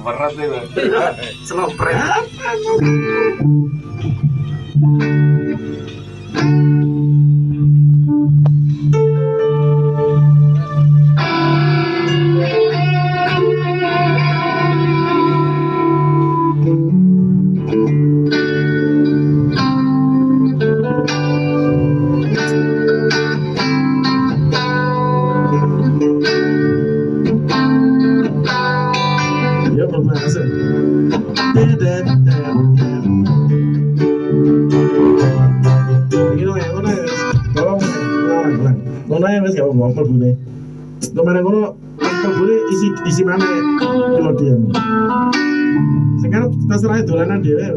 Berat itu. Selopret. Ya berbahasa. Ini ya, mana ya? Tolong, mana ya mas? Ya mau berbunyi. Kemarin kono berbunyi isi mana ya? Kemudian. Sekarang terserah dolanan dia ya.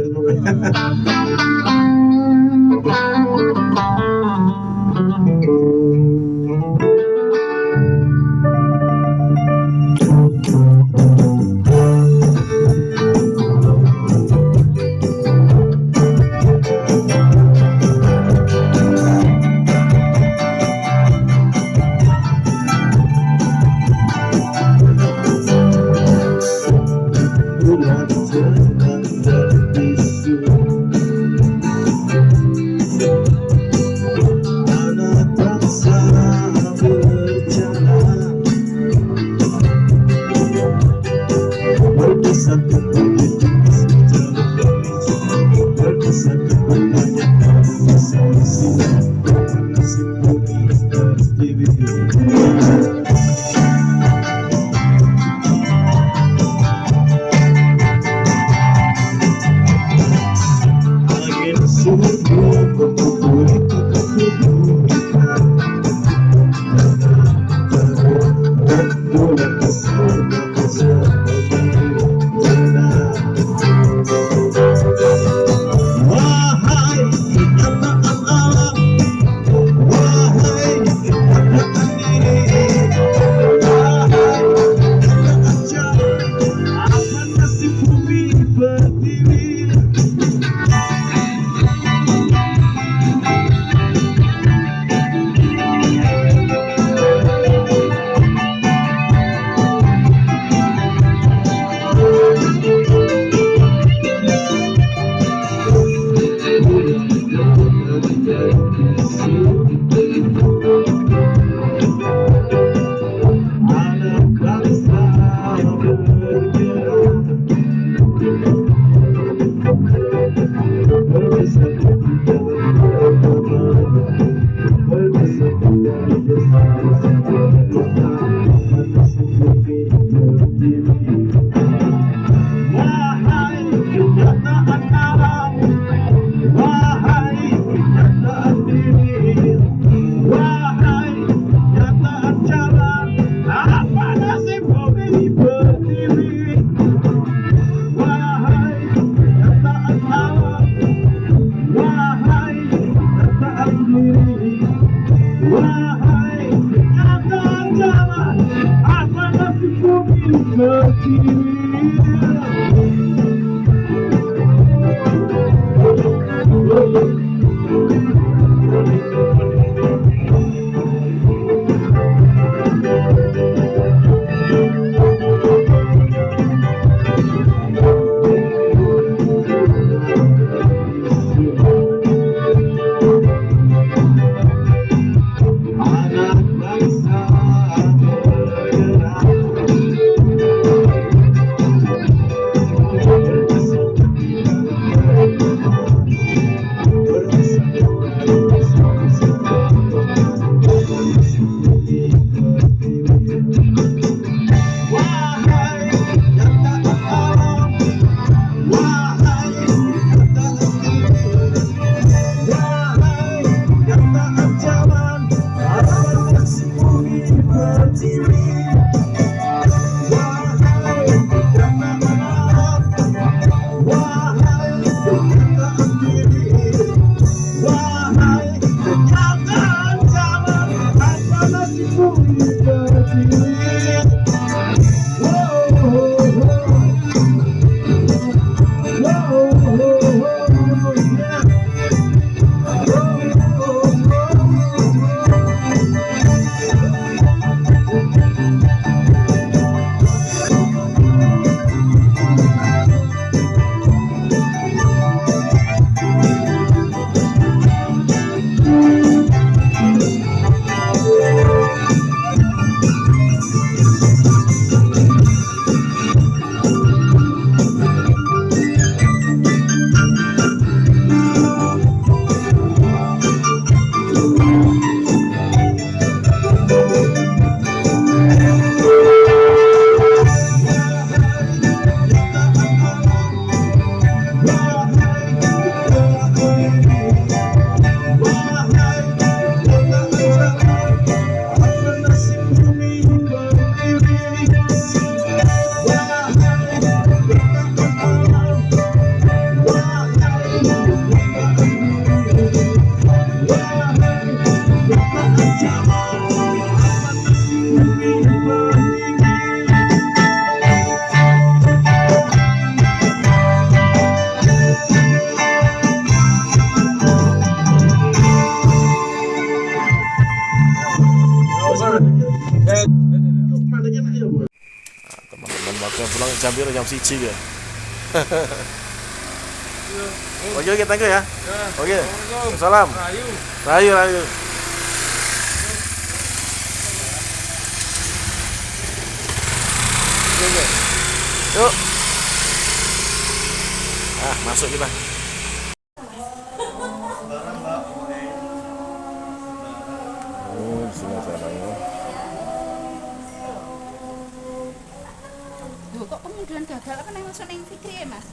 Yuk mandeknya nak yuk. Teman-teman waktu pulang jam 1 ya. Oke, thank you ya. Oke. Salam. Rayu. Yuk. Masuk kita. Kok kemudian gagal apa nang masuk ning Fikri ya, Mas?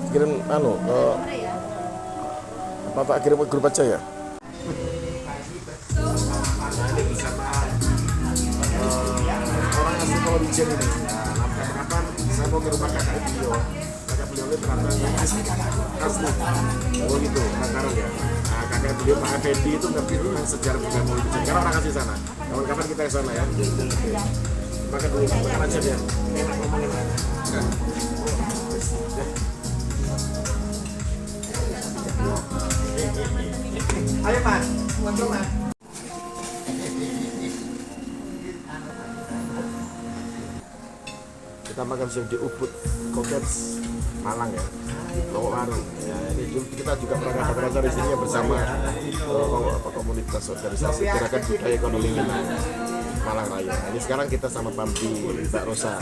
Kirim ke apa tak kirim ke grup aja ya? Nah, ini bersama orang asli Kolobijen ini. Nah, kapan saya mau ke rumah kakak beliau. Kakak beliau ini ternyata asli. Oh gitu, Mataram ya. Nah, kakak beliau Pak Effendi itu ngerti tentang sejarah budaya Kolobijen. Karena orang asli sana. Kapan-kapan kita ke sana ya. Makan dulu, makan aja dia. Enak ngomongin. Ayo Mas, masuk Mas. Kita makan siang di Ubud Kokets Malang ya, Lowok Warung. Ya, ini kita juga pernah ada acara di sini bersama komunitas organisasi gerakan budaya ekonomi Malang Raya. Ini sekarang kita sama Pampi Mbak Rosa.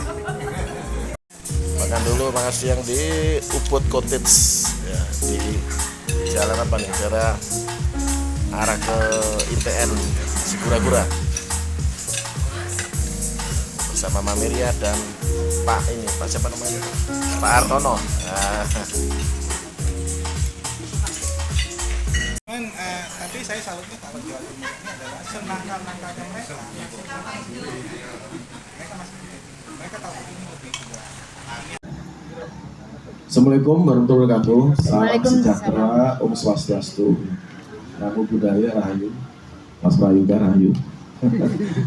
Makan dulu makan siang di Ubud Cottage ya, di jalan apa nih? Jalan arah ke ITN Sigura-gura bersama Mamiria dan Pak siapa namanya? Pak Artono. Tapi saya salutnya kalau Jawa Timur ini adalah senangkah-nangkahnya mereka tahu ini lebih juga. Assalamualaikum warahmatullahi wabarakatuh. Salam sejahtera, Om Swastiastu. Namo Buddhaya Rahayu. Mas Prayuga Rahayu.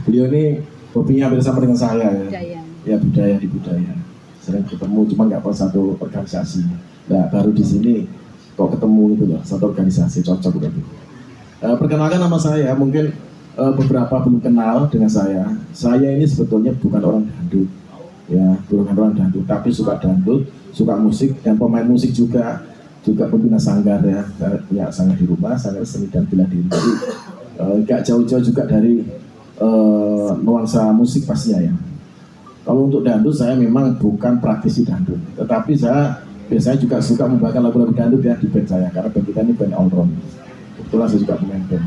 Beliau ini hobinya hampir sama dengan saya ya. Ya budaya di budaya. Sering ketemu cuma nggak pernah satu organisasi. Nah baru di sini kok ketemu gitu loh, satu organisasi cocok berarti. Perkenalkan nama saya, mungkin beberapa belum kenal dengan saya. Saya ini sebetulnya bukan orang dangdut, ya bukan orang dangdut, tapi suka dangdut, suka musik dan pemain musik juga pembina sanggar ya, punya sanggar di rumah, sanggar seni dan bela diri. Gak jauh-jauh juga dari nuansa musik pastinya ya. Kalau untuk dangdut saya memang bukan praktisi dangdut, tetapi saya biasanya juga suka membawakan lagu-lagu dangdut ya di band saya, karena band kita ini band all round. Kebetulan saya juga pemain band.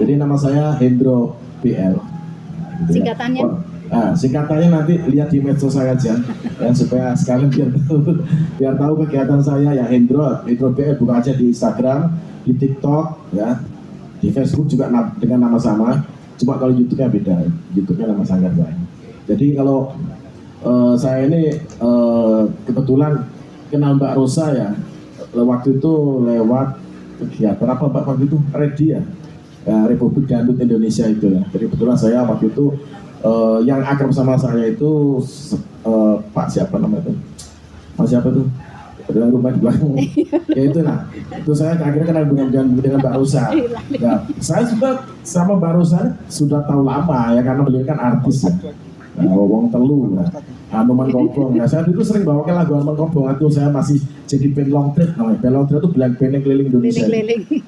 Jadi nama saya Hendro BL. Gitu singkatannya? Ya. Singkatannya nanti lihat di medsos saya aja, ya, supaya sekalian biar tahu kegiatan saya ya Hendro BL, bukan aja di Instagram, di TikTok, ya, di Facebook juga dengan nama sama. Cuma kalau YouTube-nya beda, YouTube-nya nama sanggar saya. Jadi kalau saya ini kebetulan kenal Mbak Rosa ya, waktu itu lewat kegiatan apa Mbak waktu itu? Redi ya, Republik Dangdut Indonesia itu ya. Jadi kebetulan saya waktu itu yang akrab sama saya itu Pak siapa namanya itu? Pak siapa itu? Dengan rumah di belakang. Ya itu nah, itu saya akhirnya kenal dengan Mbak Rosa. Ya, saya sudah sama Mbak Rosa sudah tahu lama ya, karena beliau kan artis ya. Wong Telu, Anoman Kobong. Nah, saya dulu sering bawakan lagu Anoman Kobong. Itu saya masih jadi band long trip. Band long trip itu band keliling Indonesia.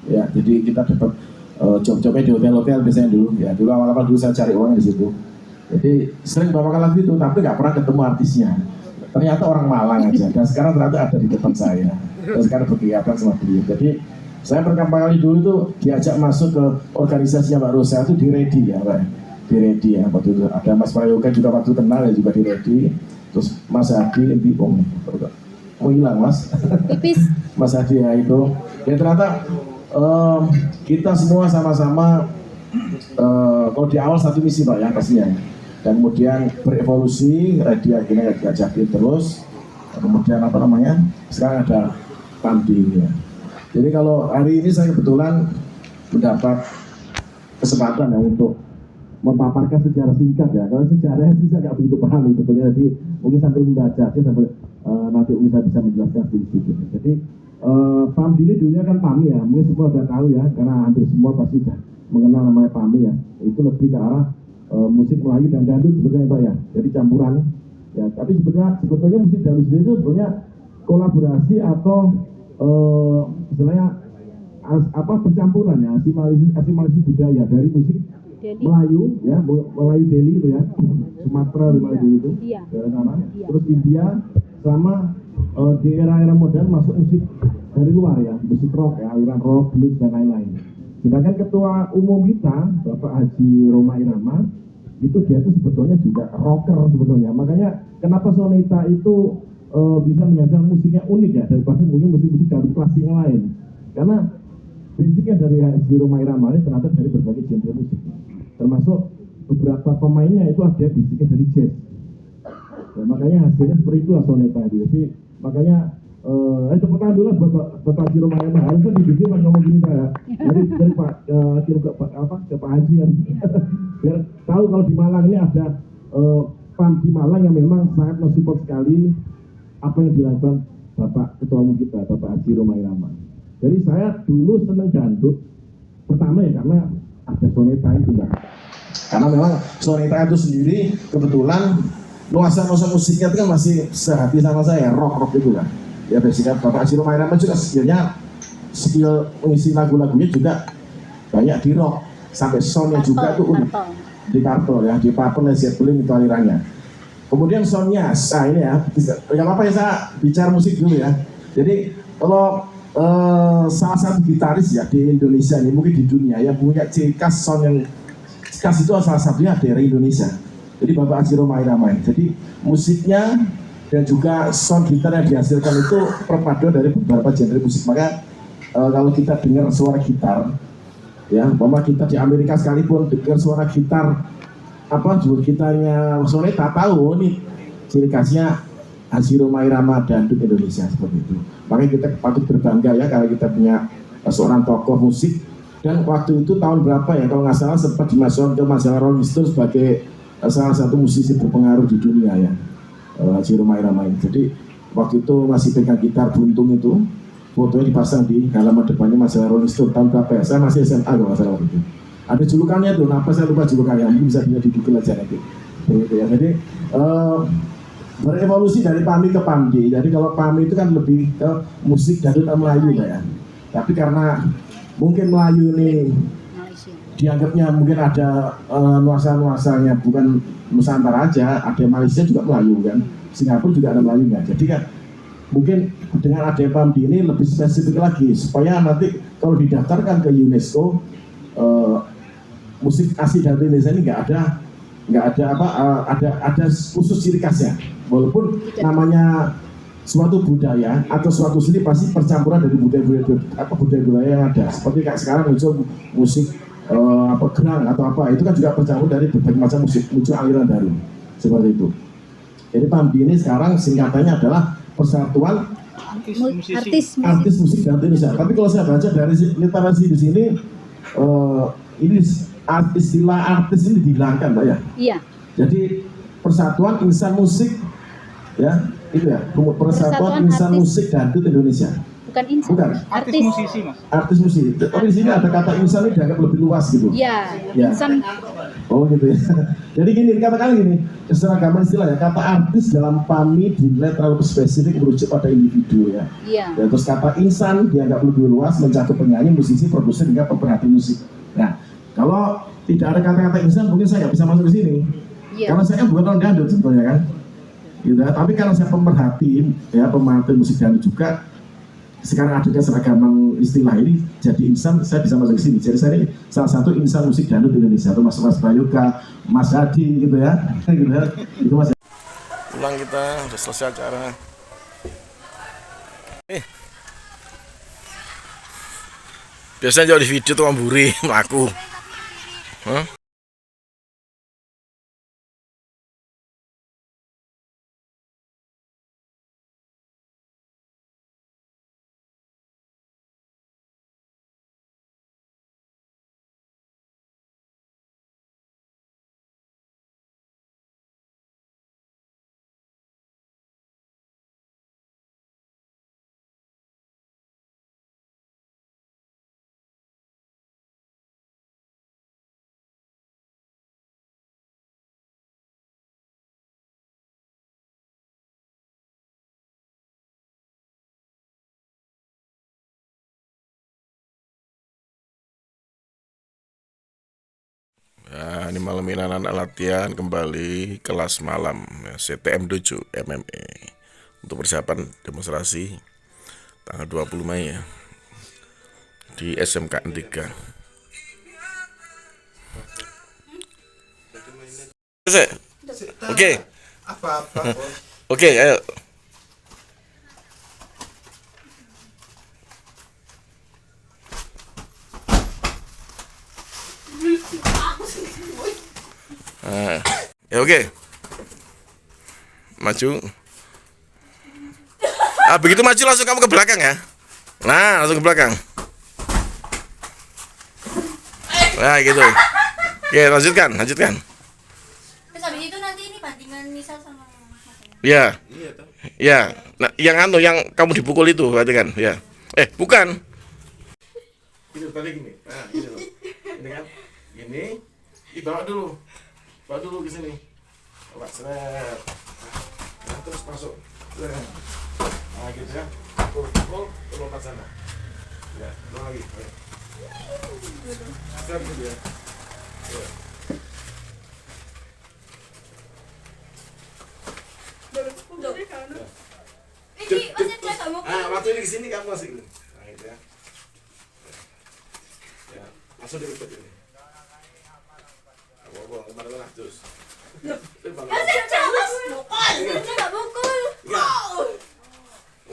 Ya, jadi kita dapat job-jobnya di hotel-hotel biasanya dulu. Ya, dulu awal-awal dulu saya cari uang di situ. Jadi sering bawakan lagu itu, tapi nggak pernah ketemu artisnya. Ternyata orang Malang aja. Dan sekarang ternyata ada di depan saya. Dan sekarang berkegiatan sama beliau. Jadi saya pertama kali dulu tuh diajak masuk ke organisasinya Mbak Rosa itu di Redi ya, Pak. Di Redi ya, waktu itu ada Mas Prayoga juga waktu kenal ya juga di Redi. Terus Mas Hadi Bipong nih, mau hilang Mas? Mas Hadi ya itu. Ya ternyata kita semua sama-sama kalau di awal satu misi Pak ya pastinya. Dan kemudian berevolusi, Redi akhirnya diajakin terus. Kemudian apa namanya? Sekarang ada Pandi ya. Jadi kalau hari ini saya kebetulan mendapat kesempatan ya untuk memaparkan sejarah singkat ya. Kalau sejarahnya sih saya nggak begitu paham sebetulnya. Jadi mungkin sambil membaca aja sampai nanti mungkin saya bisa menjelaskan sedikit. Jadi PAMD ini dulunya kan PAMI ya. Mungkin semua sudah tahu ya, karena hampir semua pasti sudah mengenal namanya PAMI ya. Itu lebih ke arah musik Melayu dan dangdut sebetulnya Pak ya. Jadi campuran. Ya, tapi sebetulnya musik dangdut sendiri itu sebetulnya kolaborasi atau istilahnya percampuran ya, asimilasi budaya dari musik Delhi. Melayu ya, Melayu Delhi itu ya, Sumatera di Melayu Delhi itu, Iya. daerah sana. Iya. Terus India sama di era-era modern masuk musik dari luar ya, musik rock ya, aliran rock, blues dan lain-lain. Sedangkan ketua umum kita, Bapak Haji Roma Irama, itu dia itu sebetulnya juga rocker sebetulnya. Makanya kenapa Sonita itu bisa mengajar musiknya unik ya daripada mungkin musik-musik dari klasik yang lain. Karena basicnya dari Haji Roma Irama ini ternyata dari berbagai genre musik. Termasuk beberapa pemainnya itu ada basicnya dari jazz. Ya, makanya hasilnya seperti itu Soneta itu. Jadi makanya tepuk tangan dulu buat Bapak Haji Roma Irama. Harusnya dibikin Pak ngomong gini saya. Jadi dari Pak kirim ke Pak Haji ya. Biar tahu kalau di Malang ini ada PAM di Malang yang memang sangat mensupport sekali apa yang dilakukan Bapak Ketua Umum kita, Bapak Haji Roma Irama. Jadi saya dulu seneng dangdut, pertama ya karena ada Soneta itu Mbak. Karena memang Soneta itu sendiri kebetulan nuansa musiknya itu kan masih sehati sama saya, rock itu kan. Ya basicnya Bapak Haji Roma Irama juga skill mengisi lagu-lagunya juga banyak di rock. Sampai soundnya juga tuh unik di kartol ya, di papan dan Zeppelin itu alirannya. Kemudian soundnya, ini ya, nggak apa-apa ya saya bicara musik dulu ya. Jadi kalau salah satu gitaris ya di Indonesia ini, mungkin di dunia yang punya ciri khas sound yang khas itu salah satunya dari Indonesia. Jadi Bapak Haji Roma Irama. Jadi musiknya dan juga sound gitar yang dihasilkan itu perpaduan dari beberapa genre musik. Maka kalau kita dengar suara gitar, ya, umpama kita di Amerika sekalipun dengar suara gitar juga gitarnya Soneta, tahu ini ciri khasnya Haji Roma Irama Dangdut Indonesia seperti itu. Makanya kita patut berbangga ya kalau kita punya seorang tokoh musik. Dan waktu itu tahun berapa ya kalau nggak salah sempat dimasukkan ke majalah Rolling Stone sebagai salah satu musisi berpengaruh di dunia ya, Haji Roma Irama ini. Jadi waktu itu masih pegang gitar buntung itu, fotonya dipasang di halaman depannya majalah Rolling Stone tahun berapa ya? Saya masih SMA kalau nggak salah waktu itu. Ada julukannya tuh, apa saya lupa julukannya, mungkin bisa dilihat di Google aja nanti. Begitu ya. Jadi berevolusi dari PAMI ke PAMD. Jadi kalau PAMI itu kan lebih ke musik dangdut Melayu ya. Tapi karena mungkin Melayu ini dianggapnya mungkin ada nuansa-nuansanya bukan Nusantara aja, ada Malaysia juga Melayu kan, Singapura juga ada Melayunya. Jadi kan mungkin dengan ada PAMD ini lebih spesifik lagi supaya nanti kalau didaftarkan ke UNESCO musik asli dari Indonesia ini nggak ada khusus ciri khasnya. Walaupun namanya suatu budaya atau suatu seni pasti percampuran dari budaya yang ada. Seperti kayak sekarang muncul musik gerang atau apa, itu kan juga percampur dari berbagai macam musik, muncul aliran baru seperti itu. Jadi PAMD ini sekarang singkatannya adalah Persatuan Artis Musik Dangdut Indonesia. Tapi kalau saya baca dari literasi di sini, ini istilah artis ini dihilangkan, Mbak ya. Iya. Jadi Persatuan Insan Musik, ya, itu ya. Persatuan Insan Musik Dangdut Indonesia. Bukan insan. Bukan. Artis musisi Mas. Artis musik. Tapi di sini ada kata insan ini dianggap lebih luas gitu. Iya. Ya. Insan. Oh gitu ya. Jadi gini, katakan gini, keseragaman istilah ya. Kata artis dalam PAMI dinilai terlalu spesifik merujuk pada individu ya. Iya. Dan terus kata insan dianggap lebih luas mencakup penyanyi, musisi, produser hingga pemerhati musik. Nah, kalau tidak ada kata-kata insan mungkin saya nggak bisa masuk ke sini. Iya. Karena saya bukan orang dangdut sebetulnya kan. Gitu. Tapi karena saya pemerhati ya, pemerhati musik dangdut juga. Sekarang ada keseragaman istilah ini jadi insan, saya bisa masuk ke sini. Jadi saya ini salah satu insan musik dangdut Indonesia, itu Mas Prayoga, Mas Hadi gitu ya. Gitu ya. Itu Mas. Pulang kita sudah selesai acara. Biasanya jadi video tuh amburi aku. Hah? ini malam ini anak latihan kembali kelas malam ya, CTM 7 MMA untuk persiapan demonstrasi tanggal 20 Mei ya di SMKN 3. Oke. Apa-apa, Bos. Oke, ayo. Ya oke. Maju. Begitu maju langsung kamu ke belakang ya. Nah, langsung ke belakang. Nah, gitu. Oke, lanjutkan. Terus habis itu nanti ini bandingan misal sama Ya. Iya toh. Ya. Nah, yang kamu dipukul itu berarti kan? Ya. Bukan. Itu tadi gini. Nah, gini loh. Ini kan. Gini. Bawa dulu ke sini. Bawa seret. Nah, terus masuk. Nah, gitu ya. Pukul lompat sana. Ya, lagi. Seret gitu ya. Ya. ini masih dia kamu Waktu ini kesini kamu masih ini. Nah, gitu ya. Ya, langsung direbut ini. Kemana-mana terus. masih jelas mukul dia nggak mukul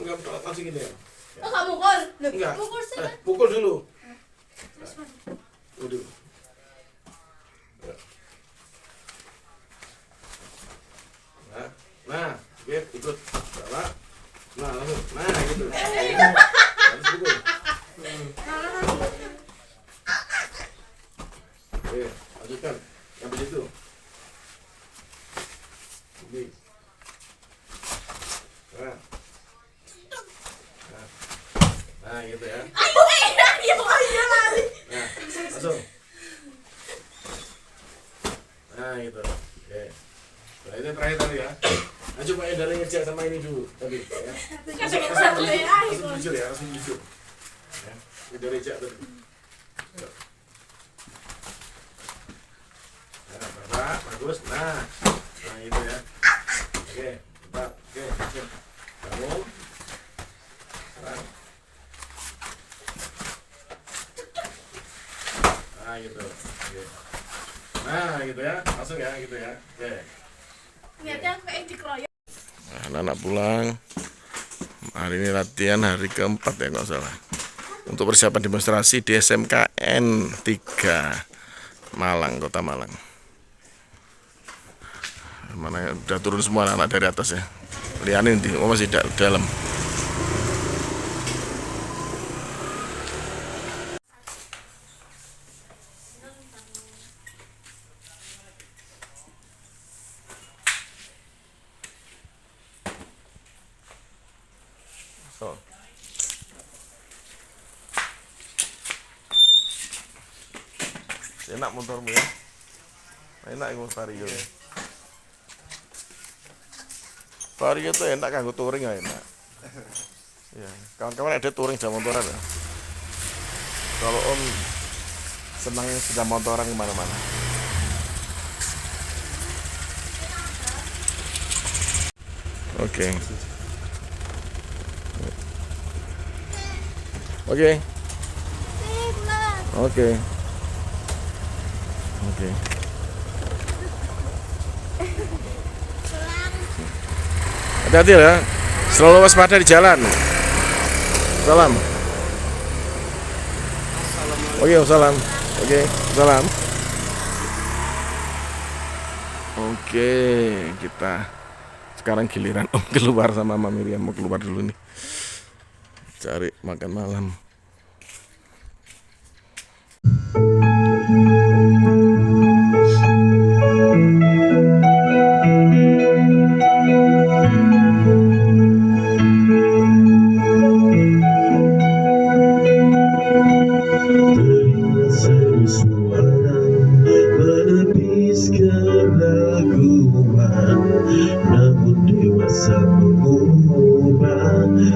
Enggak, langsung gini ya. nggak mukul Enggak. mukul sih Pukul dulu. Dulu. Nah, ikut. Bawa. Nah, langsung. Nah, gitu. Harus pukul. Oke, lanjutkan. Sampai situ. Ini. Nah, gitu ya. Nah, langsung. Nah, gitu. Oke. Nah, ini terakhir tadi ya. Nah, coba Endara ngejar sama ini dulu tadi ya. Langsung jujur ya, langsung jujur. Ya, Endara ngejar tadi. Nah, Bapak, bagus. Nah, itu ya. Oke, Bapak. Oke, lanjut. Kamu. Nah, gitu. Oke. Nah, gitu ya. Langsung ya, gitu ya. Oke. lihatnya kayak dikeroyok Anak-anak pulang. Hari ini latihan hari keempat ya nggak salah. Untuk persiapan demonstrasi di SMKN 3 Malang, Kota Malang. Mana udah turun semua anak dari atas ya. Lianin masih dalam. So. Enak motormu ya. Enak itu Vario. Vario tuh enak kanggo touring ya enak. Ya, kawan-kawan ada touring sepeda motoran ya. Kalau Om senang sepeda motoran kemana-mana. Oke. Hati-hati ya, selalu waspada di jalan. Salam. Salam. Salam. Kita sekarang giliran Om keluar sama Mama Miriam, mau keluar dulu nih. Cari makan malam.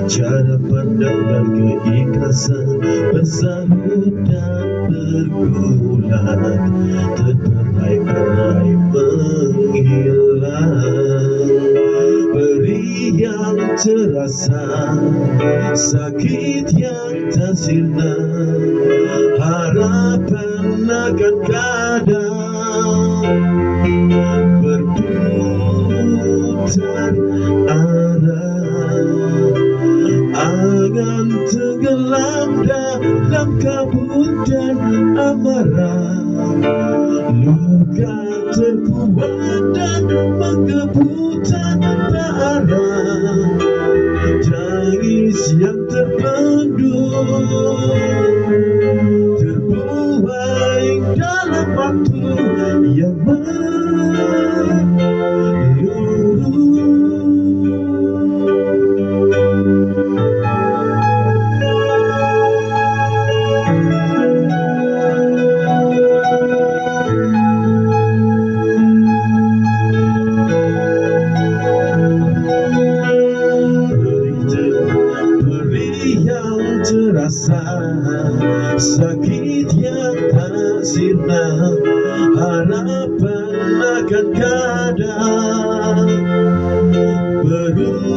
Cara pandang dan keikhlasan bersahut dan bergulat terperai mulai menghilang, beri yang terasa, sakit yang tak sirna, harapan akan kadang berputar arah, angan tenggelam dalam kabut dan amarah, luka terkuat dan menggebu tanpa arah, tangis yang terpendam terbuai dalam waktu yang terasa, sakit yang tak sirna, harapan akan kadang berubah.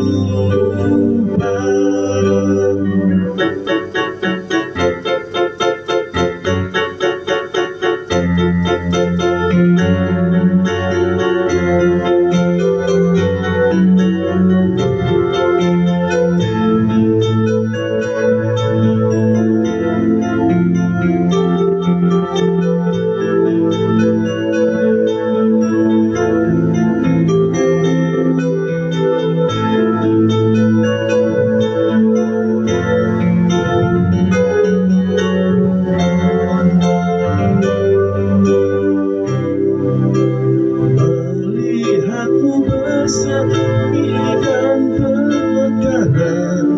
Melihatmu bersemi dan bermekaran,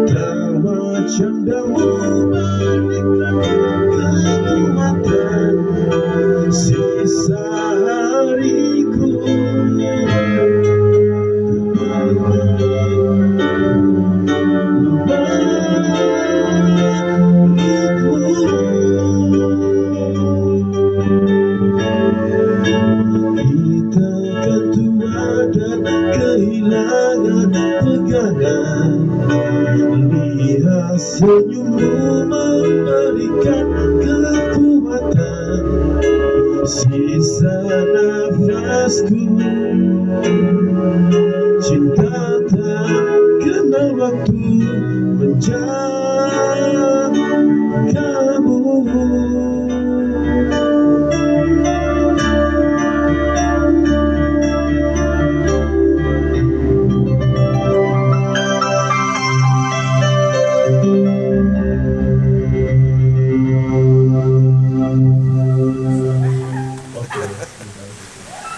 tawa candamu berikan kekuatan, sisa hariku kita kan tua dan kehilangan pegangan, lihat senyummu memberikan kekuatan, sisa nafasku, cinta tak kenal waktu menjagamu.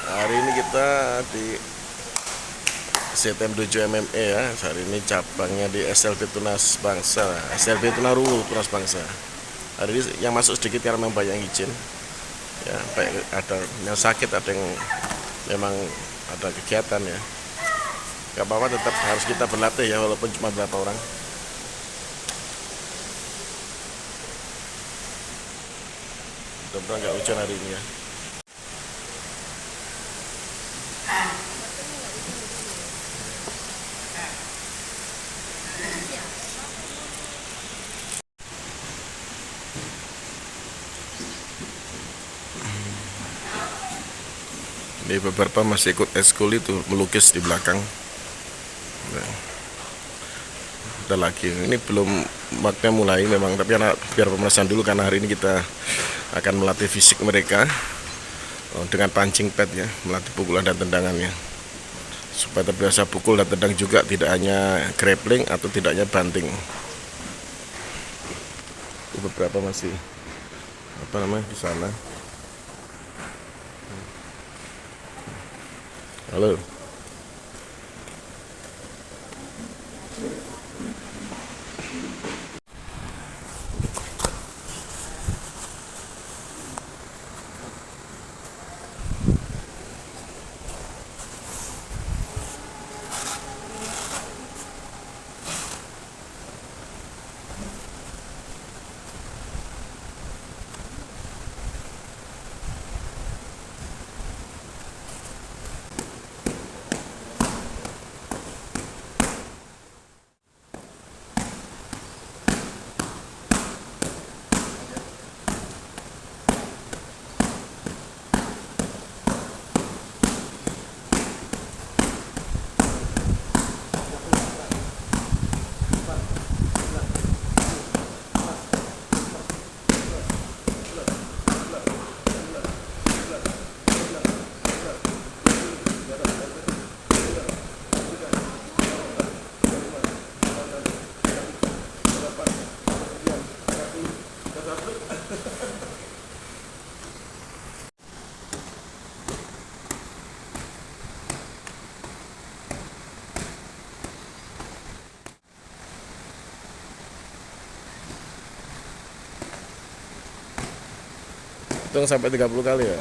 Hari ini kita di CTM 7 MMA ya. Hari ini cabangnya di SLB Tunas Bangsa, SLB Tunarungu Tunas Bangsa. Hari ini yang masuk sedikit karena memang banyak yang izin. Ya, baik ada yang sakit, ada yang memang ada kegiatan ya. Gak apa-apa, tetap harus kita berlatih ya walaupun cuma berapa orang. Mudah-mudahan nggak hujan hari ini ya. Ini beberapa masih ikut eskul itu melukis di belakang. Nah, ada lagi. Ini belum waktunya mulai memang, tapi biar pemanasan dulu karena hari ini kita akan melatih fisik mereka dengan pancing pad ya, melatih pukulan dan tendangannya supaya terbiasa pukul dan tendang juga, tidak hanya grappling atau tidak hanya banting. Beberapa masih di sana. Halo. Hitung sampai 30 kali ya.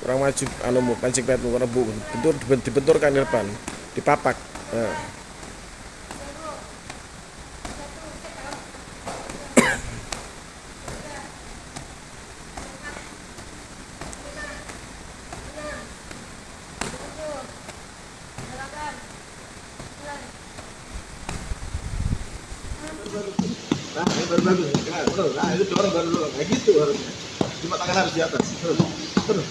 Kurang maju anumu pancing petmu karena bu dibenturkan di depan, dipapak. Nah. Nah, ini baru bagus. Nah, itu dorong baru dulu. Kayak gitu harusnya. Cuma tangan harus di atas. Terus.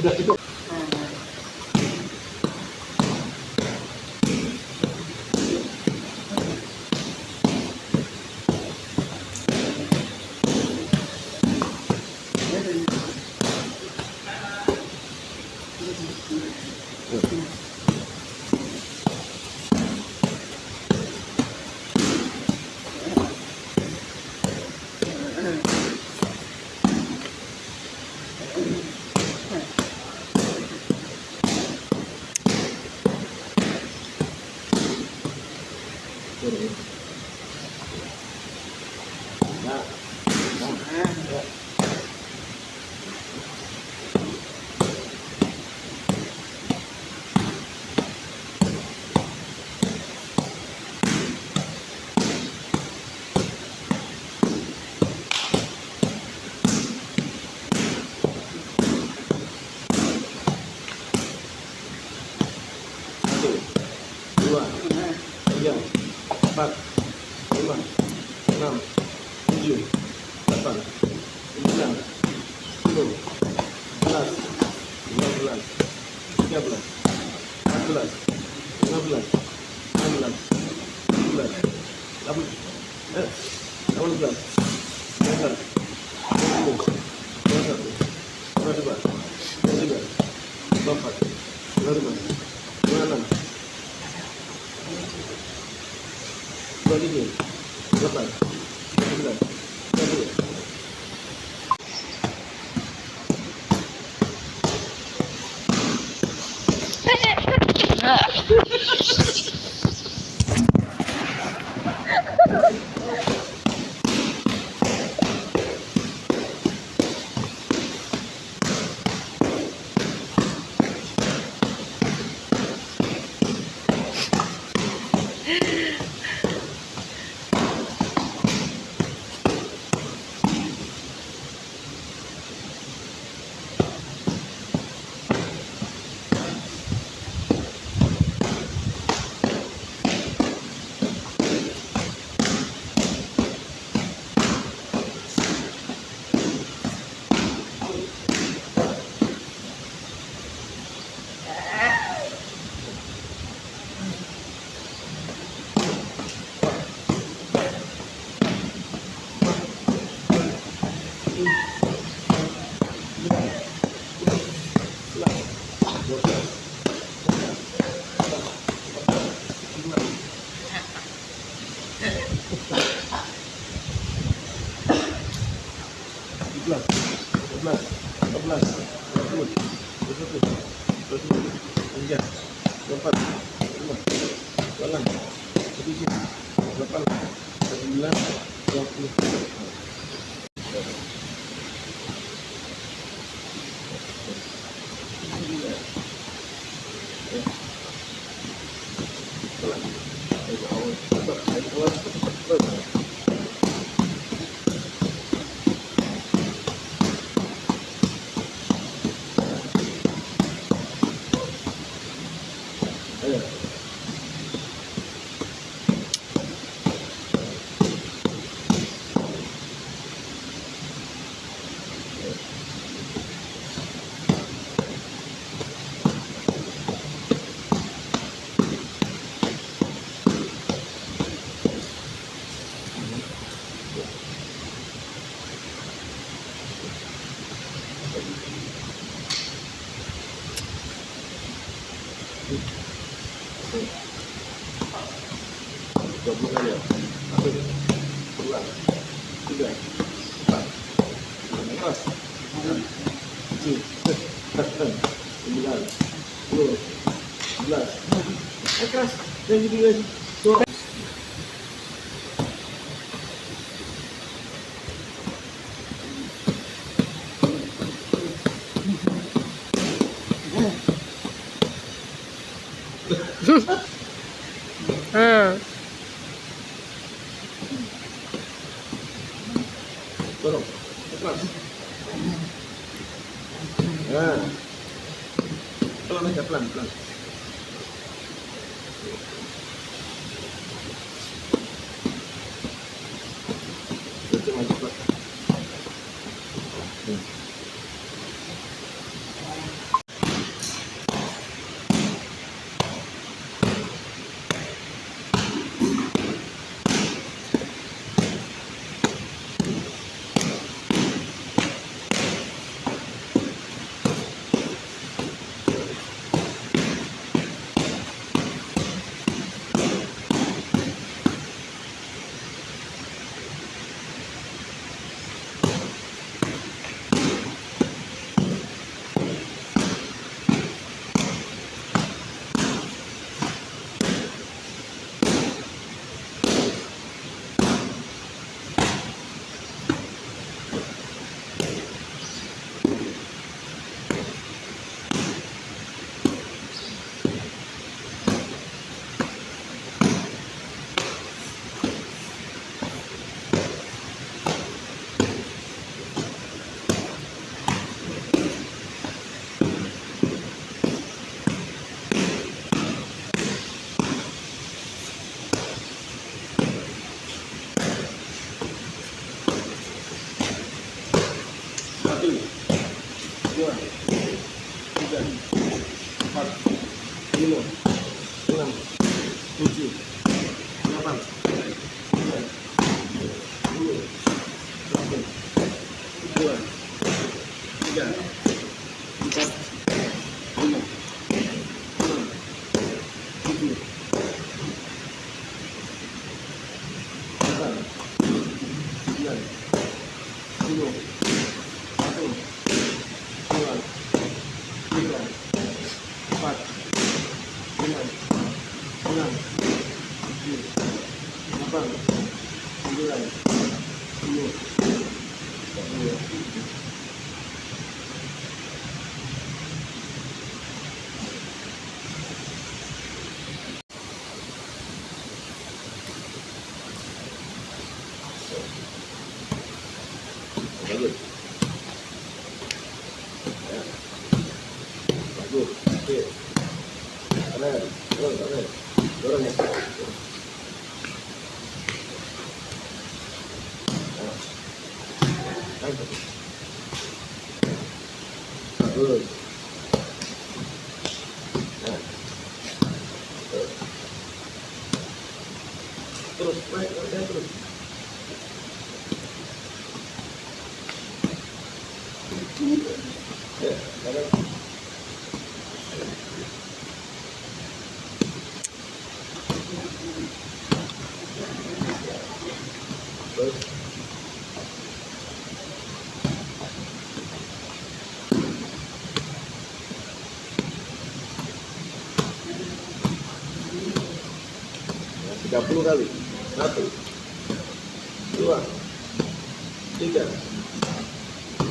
Udah cukup. Dua, tiga, empat, lima, enam, tujuh, delapan, sembilan, 10, 11, 12, 13, 14, 15, 16, 17, 18, 19, 20, 21, 22, 23, 24, 25, 26, 23, 28, 29, 30. 20 kali ya. 1, 2, 3, 4. Keras. 7, 9, 10, 11. Keras. Yang gitu guys. Tuh. Dorong. Keras. Nah. Pelan aja, pelan. Cuma cepat. Satu, 2, 3, 4, 5, 6, 7, 8, 9, 10, 11, 12, 13, 14, 15, 16, 17, 18, 19, 20. 1, 2, 3, 4, 5, 6, 7, 8, 9, 10, 11. Bagus. Bagus. Oke. Kanan. Dorong. Dorong ya. Bagus. Nah. Terus, naik terus. Ya, kanan. Terus. Nah, 30 kali. 1, 2, 3,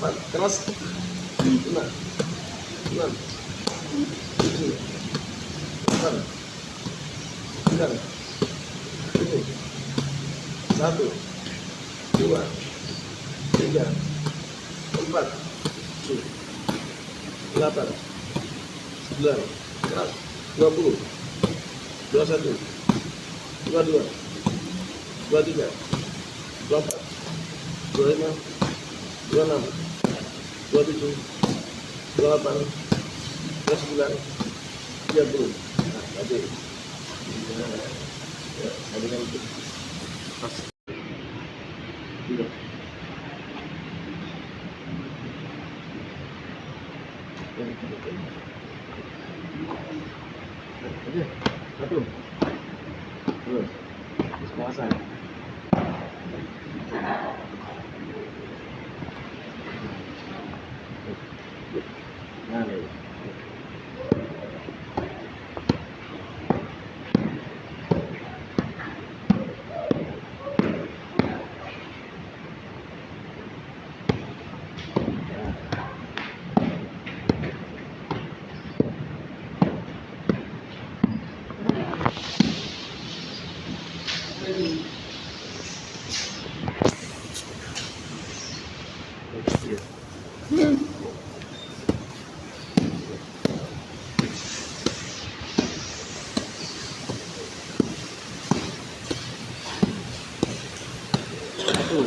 4. Keras. 5, 6, 7, 8, 9, 10. 1, 2, 3, 4, 8, 9. Keras. 20, 21, 22, 23, 24, 25, 26, 27, 28, 29, 30. Nah, tadi. Nah, ya, tadi kan itu. Pas. Tidak. Oke. 1, 2, Puasa. Nah, nih. Satu,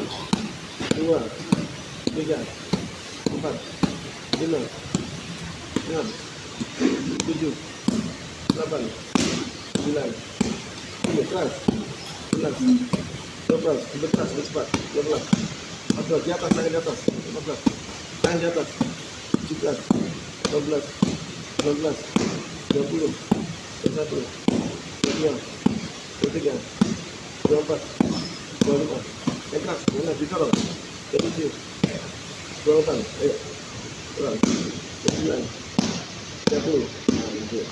dua, tiga, empat, lima, enam, tujuh, delapan, sembilan, 10, keras, 11, 12, sebentar, cepat, 12, 14, di atas, tangan di atas, 14, tangan di atas, 17, 18, 19, 20, 21, 22, 23, 24, 25, yang keras, benar, didorong, 27, 28, ayo, keras, 29, 30, nah, gitu.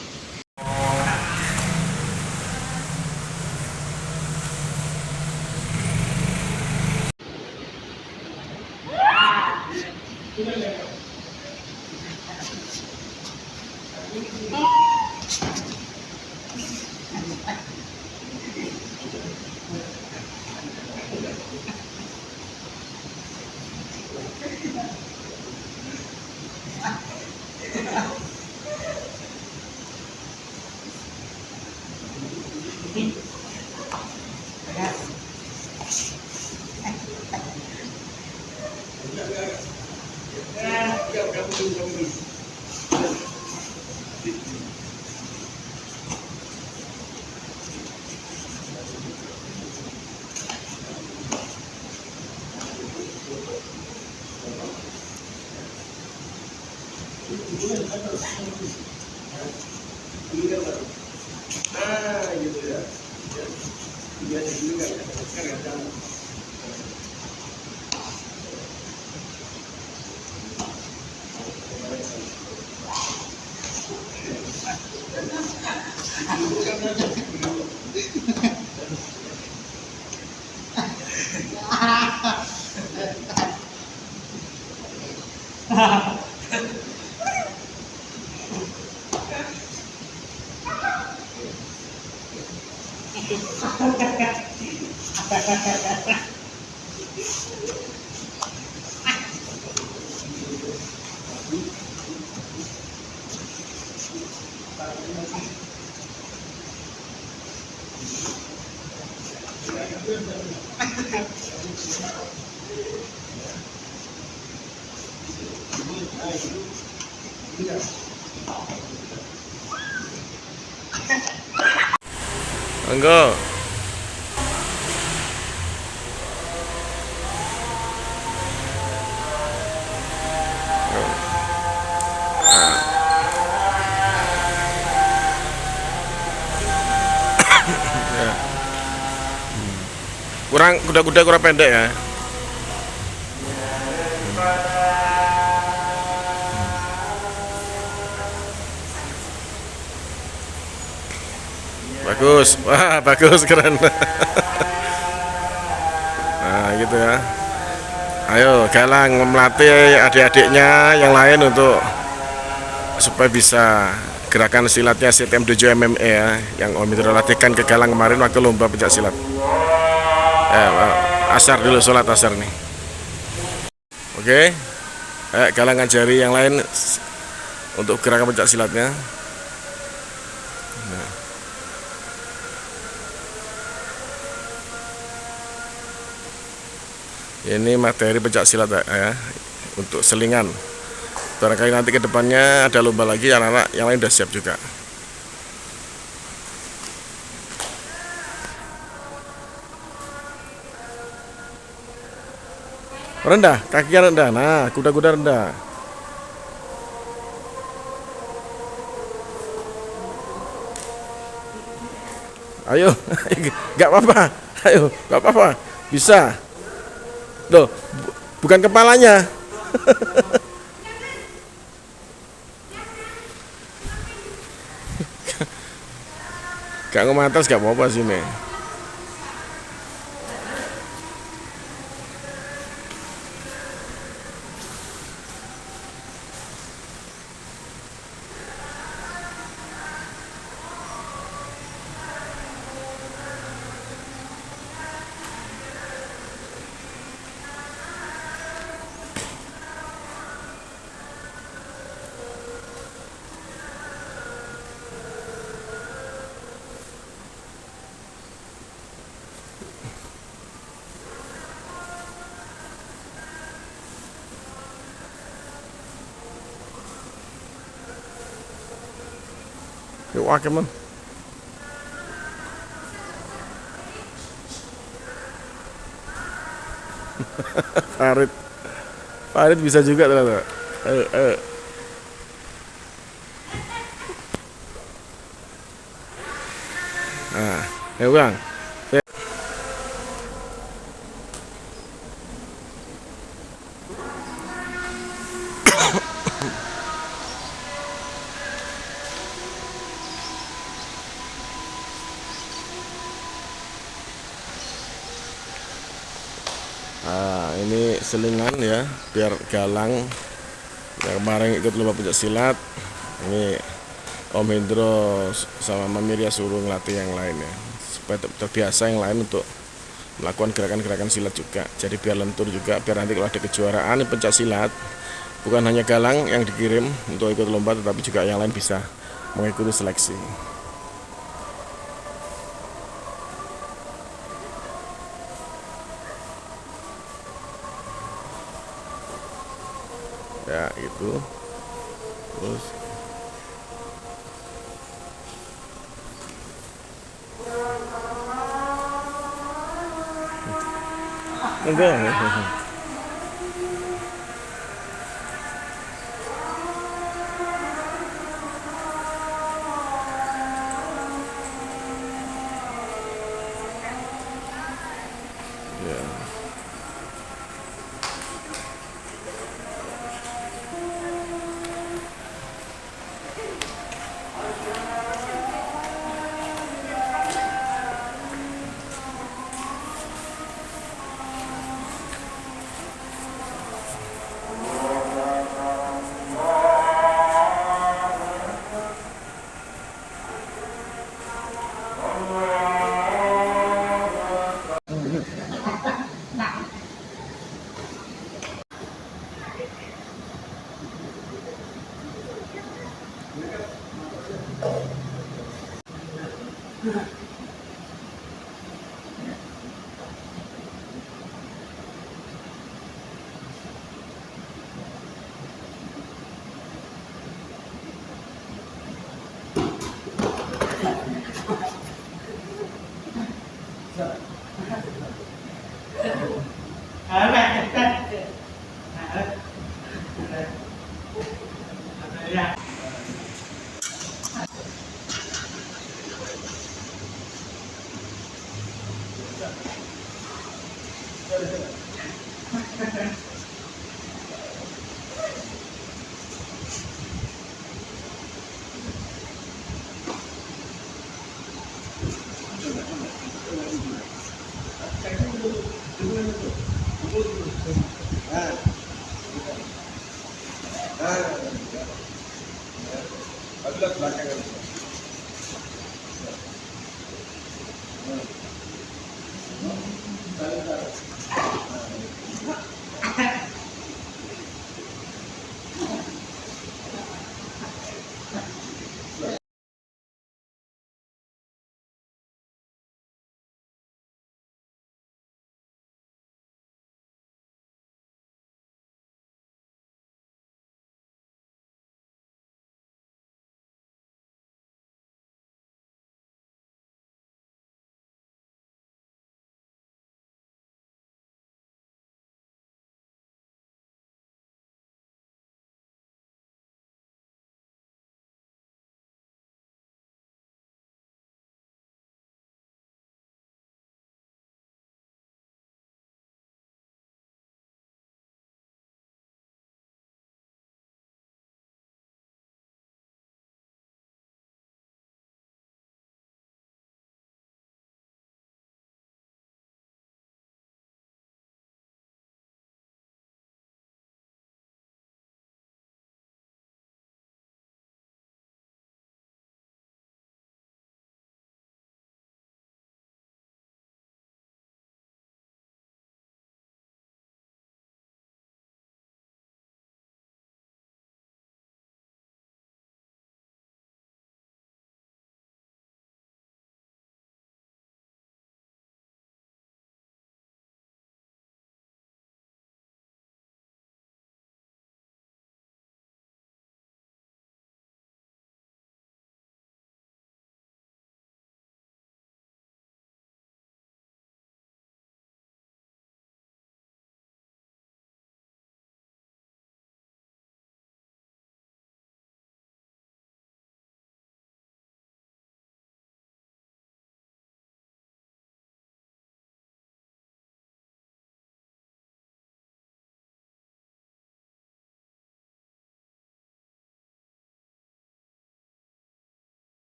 Enggak. Kurang kuda-kuda kurang pendek ya. Bagus, wah bagus, keren. Nah gitu ya. Ayo Galang melatih adik-adiknya yang lain untuk supaya bisa gerakan silatnya CTM 7 MMA ya, yang Om Indro latihkan ke Galang kemarin waktu lomba pencak silat. Asar dulu, sholat asar nih. Oke, Galang ngajari yang lain untuk gerakan pencak silatnya. Nah. Ini materi pencak silat ya, untuk selingan. Barangkali nanti ke depannya ada lomba lagi, anak-anak yang lain udah siap juga. Rendah, kakinya rendah. Nah, kuda-kuda rendah. Ayo, nggak apa-apa. Ayo, nggak apa-apa. Bisa. Loh, bukan kepalanya. Gak ngomong atas gak apa-apa sih, Mei. Yuk, wah, kemen. Farid. Farid bisa juga ternyata. Ayo, ayo. Nah, ayo Bang. Nah, ini selingan ya, biar galang. Yang kemarin ikut lomba pencak silat, ini Om Hendro sama Mama Miria suruh ngelatih yang lain ya, supaya terbiasa yang lain untuk melakukan gerakan-gerakan silat juga. Jadi biar lentur juga, biar nanti kalau ada kejuaraan pencak silat, bukan hanya galang yang dikirim untuk ikut lomba, tetapi juga yang lain bisa mengikuti seleksi. Ya itu terus enggak. Ya. Nah,